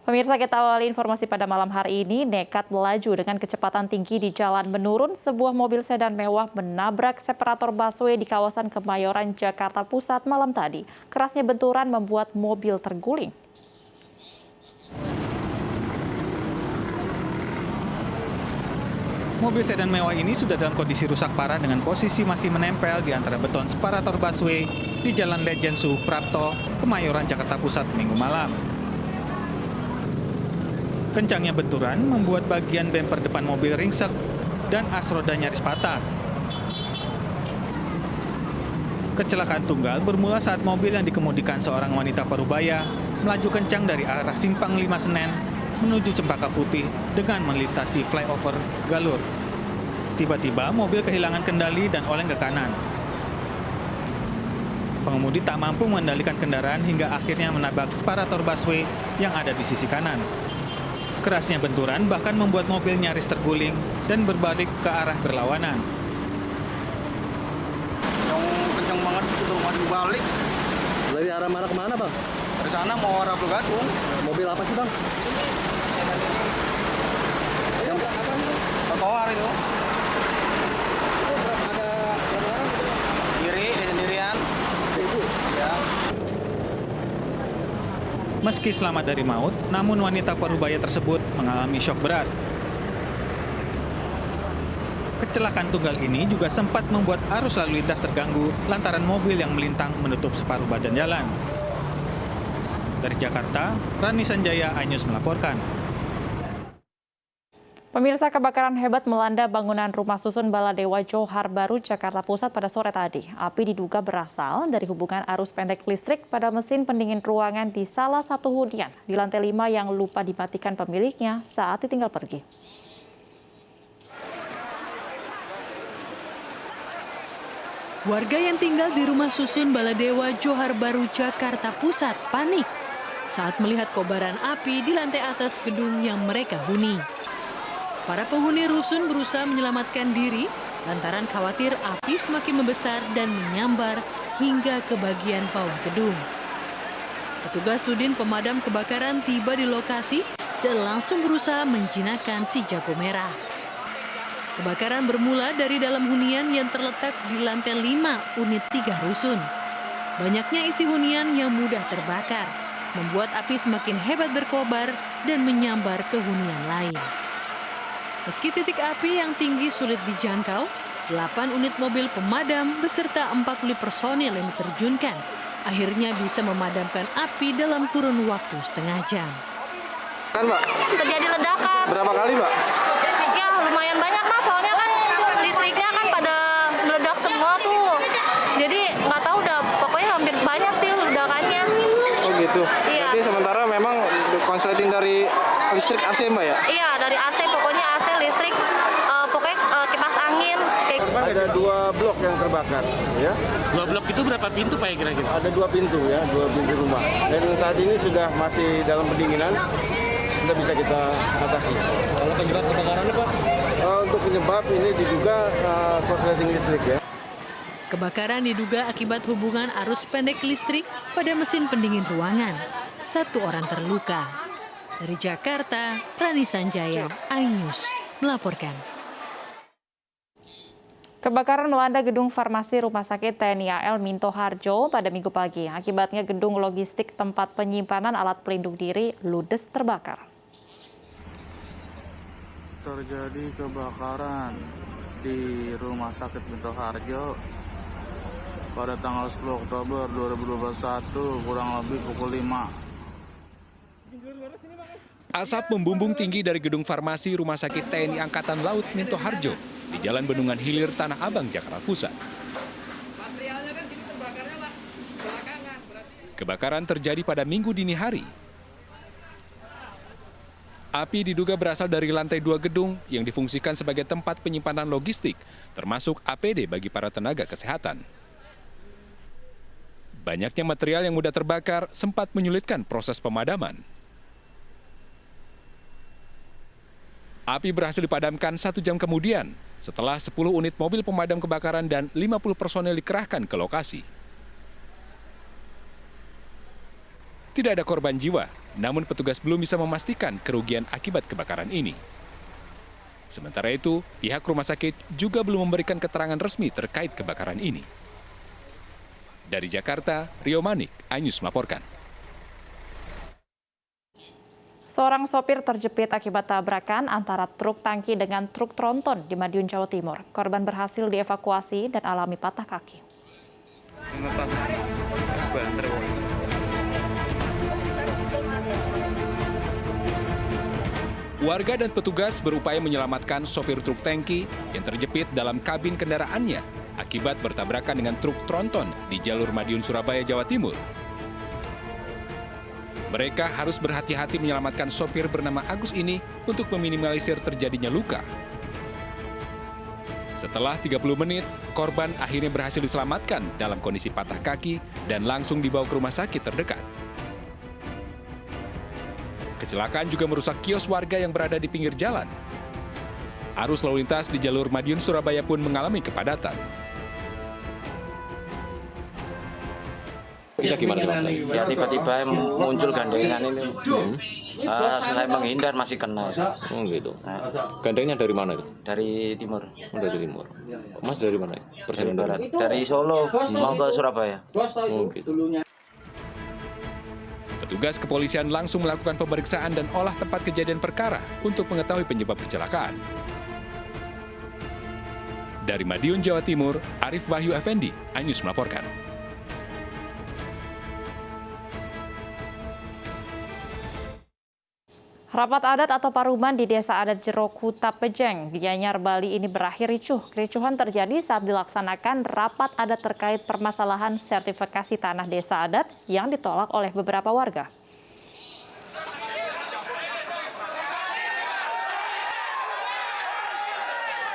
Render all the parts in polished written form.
Pemirsa, kita awali informasi pada malam hari ini. Nekat melaju dengan kecepatan tinggi di jalan menurun, sebuah mobil sedan mewah menabrak separator busway di kawasan Kemayoran, Jakarta Pusat malam tadi. Kerasnya benturan membuat mobil terguling. Mobil sedan mewah ini sudah dalam kondisi rusak parah dengan posisi masih menempel di antara beton separator busway di Jalan Lejen Suprapto, Kemayoran, Jakarta Pusat Minggu malam. Kencangnya benturan membuat bagian bemper depan mobil ringsek dan as roda nyaris patah. Kecelakaan tunggal bermula saat mobil yang dikemudikan seorang wanita parubaya melaju kencang dari arah Simpang 5 Senen menuju Cempaka Putih dengan melintasi flyover Galur. Tiba-tiba mobil kehilangan kendali dan oleng ke kanan. Pengemudi tak mampu mengendalikan kendaraan hingga akhirnya menabrak separator busway yang ada di sisi kanan. Kerasnya benturan bahkan membuat mobil nyaris terguling dan berbalik ke arah berlawanan. Yang kencang banget itu maju balik. Dari arah mana kemana, Bang? Dari sana mau arah Pegadung. Mobil apa sih, Bang? Yang trotoar itu. Ada berapa orang? Kiri, dia sendirian. Itu. Ya. Meski selamat dari maut, namun wanita parubaya tersebut mengalami syok berat. Kecelakaan tunggal ini juga sempat membuat arus lalu lintas terganggu lantaran mobil yang melintang menutup separuh badan jalan. Dari Jakarta, Rani Sanjaya, iNews melaporkan. Pemirsa, kebakaran hebat melanda bangunan rumah susun Baladewa Johar Baru, Jakarta Pusat pada sore tadi. Api diduga berasal dari hubungan arus pendek listrik pada mesin pendingin ruangan di salah satu hunian di lantai 5 yang lupa dimatikan pemiliknya saat ditinggal pergi. Warga yang tinggal di rumah susun Baladewa Johar Baru, Jakarta Pusat panik saat melihat kobaran api di lantai atas gedung yang mereka huni. Para penghuni rusun berusaha menyelamatkan diri lantaran khawatir api semakin membesar dan menyambar hingga ke bagian bawah gedung. Petugas Sudin Pemadam Kebakaran tiba di lokasi dan langsung berusaha menjinakkan si jago merah. Kebakaran bermula dari dalam hunian yang terletak di lantai 5 unit 3 rusun. Banyaknya isi hunian yang mudah terbakar, membuat api semakin hebat berkobar dan menyambar ke hunian lain. Meski titik api yang tinggi sulit dijangkau, 8 unit mobil pemadam beserta 40 personil yang diterjunkan akhirnya bisa memadamkan api dalam kurun waktu setengah jam. Kan, Mbak? Terjadi ledakan. Berapa kali, Mbak? Ya lumayan banyak, Mas. Soalnya kan listriknya kan pada meledak semua tuh. Jadi nggak tahu udah, pokoknya hampir banyak sih ledakannya. Oh gitu. Iya. Berarti sementara memang konsleting dari listrik AC, Mbak ya? Iya, dari AC, pokoknya AC, listrik, pokoknya kipas angin. Ada 2 blok yang terbakar, ya. 2 blok itu berapa pintu Pak ya kira-kira? Ada 2 pintu ya, 2 pintu rumah. Dan saat ini sudah masih dalam pendinginan, sudah bisa kita atasi. Kalau penyebab kebakarannya, Pak? Untuk penyebab ini diduga korsleting listrik ya. Kebakaran diduga akibat hubungan arus pendek listrik pada mesin pendingin ruangan. 1 orang terluka. Dari Jakarta, Rani Sanjaya, iNews melaporkan. Kebakaran melanda gedung farmasi Rumah Sakit TNI AL Minto Harjo pada Minggu pagi. Akibatnya gedung logistik tempat penyimpanan alat pelindung diri ludes terbakar. Terjadi kebakaran di Rumah Sakit Minto Harjo pada tanggal 10 Oktober 2021 kurang lebih pukul 5. Asap membumbung tinggi dari gedung farmasi Rumah Sakit TNI Angkatan Laut Minto Harjo di Jalan Bendungan Hilir, Tanah Abang, Jakarta Pusat. Kebakaran terjadi pada Minggu dini hari. Api diduga berasal dari lantai 2 gedung yang difungsikan sebagai tempat penyimpanan logistik, termasuk APD bagi para tenaga kesehatan. Banyaknya material yang mudah terbakar sempat menyulitkan proses pemadaman. Api berhasil dipadamkan 1 jam kemudian setelah 10 unit mobil pemadam kebakaran dan 50 personel dikerahkan ke lokasi. Tidak ada korban jiwa, namun petugas belum bisa memastikan kerugian akibat kebakaran ini. Sementara itu, pihak rumah sakit juga belum memberikan keterangan resmi terkait kebakaran ini. Dari Jakarta, Rio Manik, iNews melaporkan. Seorang sopir terjepit akibat tabrakan antara truk tangki dengan truk tronton di Madiun, Jawa Timur. Korban berhasil dievakuasi dan alami patah kaki. Warga dan petugas berupaya menyelamatkan sopir truk tangki yang terjepit dalam kabin kendaraannya akibat bertabrakan dengan truk tronton di jalur Madiun, Surabaya, Jawa Timur. Mereka harus berhati-hati menyelamatkan sopir bernama Agus ini untuk meminimalisir terjadinya luka. Setelah 30 menit, korban akhirnya berhasil diselamatkan dalam kondisi patah kaki dan langsung dibawa ke rumah sakit terdekat. Kecelakaan juga merusak kios warga yang berada di pinggir jalan. Arus lalu lintas di jalur Madiun, Surabaya pun mengalami kepadatan. Kita gimana sih, Mas? Ya tiba-tiba muncul gandengan ini. Saya menghindar masih kena. Oh gitu. Gandengnya dari mana itu? Dari timur. Oh, dari timur. Mas dari mana? Dari barat. Dari Solo mau ke Surabaya. Oh gitu. Petugas kepolisian langsung melakukan pemeriksaan dan olah tempat kejadian perkara untuk mengetahui penyebab kecelakaan. Dari Madiun, Jawa Timur, Arif Wahyu Effendi, iNews melaporkan. Rapat adat atau paruman di Desa Adat Jero Kuta Pejeng, Gianyar, Bali ini berakhir ricuh. Kericuhan terjadi saat dilaksanakan rapat adat terkait permasalahan sertifikasi tanah desa adat yang ditolak oleh beberapa warga.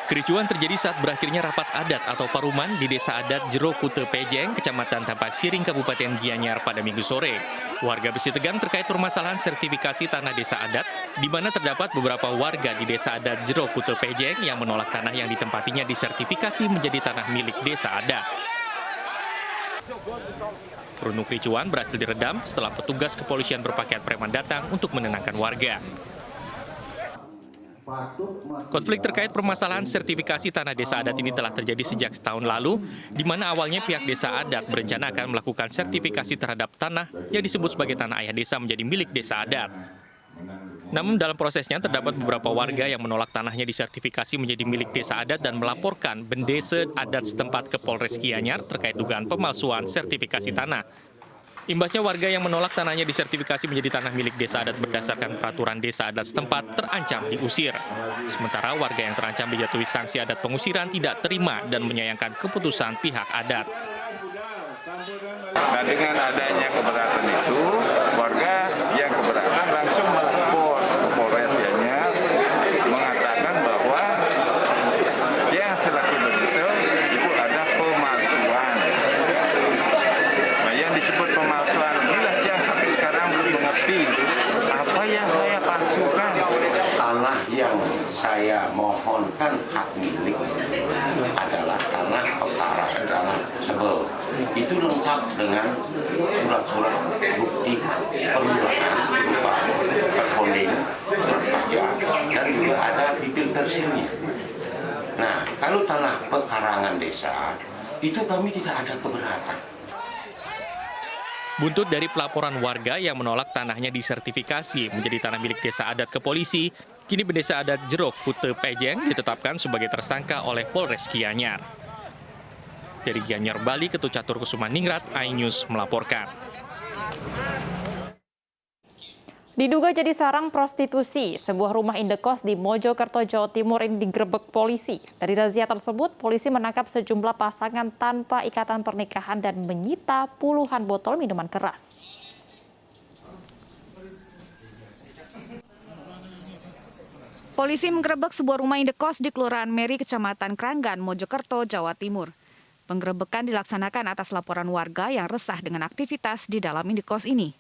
Kericuhan terjadi saat berakhirnya rapat adat atau paruman di Desa Adat Jero Kuta Pejeng, Kecamatan Tampak Siring, Kabupaten Gianyar pada Minggu sore. Warga bersitegang terkait permasalahan sertifikasi tanah desa adat, di mana terdapat beberapa warga di Desa Adat Jero Kuta Pejeng yang menolak tanah yang ditempatinya disertifikasi menjadi tanah milik desa adat. Runung kericuhan berhasil diredam setelah petugas kepolisian berpakaian preman datang untuk menenangkan warga. Konflik terkait permasalahan sertifikasi tanah desa adat ini telah terjadi sejak setahun lalu, di mana awalnya pihak desa adat berencana akan melakukan sertifikasi terhadap tanah yang disebut sebagai tanah ayah desa menjadi milik desa adat. Namun dalam prosesnya terdapat beberapa warga yang menolak tanahnya disertifikasi menjadi milik desa adat dan melaporkan bendese adat setempat ke Polres Gianyar terkait dugaan pemalsuan sertifikasi tanah. Imbasnya warga yang menolak tanahnya disertifikasi menjadi tanah milik desa adat berdasarkan peraturan desa adat setempat terancam diusir. Sementara warga yang terancam dijatuhi sanksi adat pengusiran tidak terima dan menyayangkan keputusan pihak adat. Nah, dengan adanya keberatan itu, warga yang keberatan langsung melapor ke Polres Gianyar mengatakan bahwa yang selaku bendese itu ada pemalsuan. Nah, yang disebut pemalsuan inilah yang sampai sekarang belum mengerti apa yang saya palsukan. Tanah yang saya mohonkan hak milik adalah tanah perkara tanah tebel. Itu lengkap dengan surat-surat bukti permulaan berupa perfounding, surat pajak, dan juga ada bibir tersilnya. Nah, kalau tanah pekarangan desa, itu kami tidak ada keberatan. Buntut dari pelaporan warga yang menolak tanahnya disertifikasi menjadi tanah milik desa adat ke polisi, kini Desa Adat Jero Kuta Pejeng ditetapkan sebagai tersangka oleh Polres Gianyar. Dari Gianyar, Bali, Ketut Catur Kusumaningrat, iNews melaporkan. Diduga jadi sarang prostitusi, sebuah rumah indekos di Mojokerto, Jawa Timur ini digerebek polisi. Dari razia tersebut, polisi menangkap sejumlah pasangan tanpa ikatan pernikahan dan menyita puluhan botol minuman keras. Polisi menggerebek sebuah rumah indekos di Kelurahan Meri, Kecamatan Kranggan, Mojokerto, Jawa Timur. Penggerebekan dilaksanakan atas laporan warga yang resah dengan aktivitas di dalam indekos ini.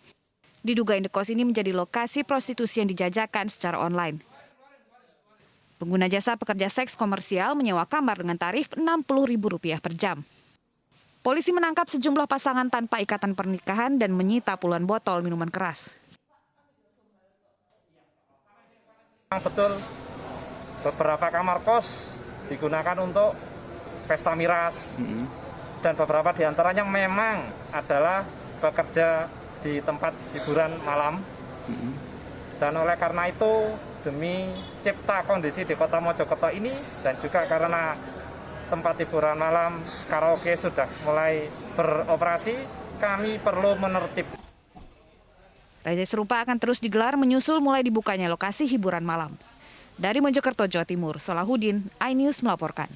Diduga indekos ini menjadi lokasi prostitusi yang dijajakan secara online. Pengguna jasa pekerja seks komersial menyewa kamar dengan tarif Rp60.000 per jam. Polisi menangkap sejumlah pasangan tanpa ikatan pernikahan dan menyita puluhan botol minuman keras. Betul, beberapa kamar kos digunakan untuk pesta miras, dan beberapa diantaranya memang adalah bekerja di tempat hiburan malam. Dan oleh karena itu, demi cipta kondisi di Kota Mojokerto ini, dan juga karena tempat hiburan malam karaoke sudah mulai beroperasi, kami perlu menertib. Razia serupa akan terus digelar menyusul mulai dibukanya lokasi hiburan malam. Dari Mojokerto, Jawa Timur, Salahuddin, iNews melaporkan.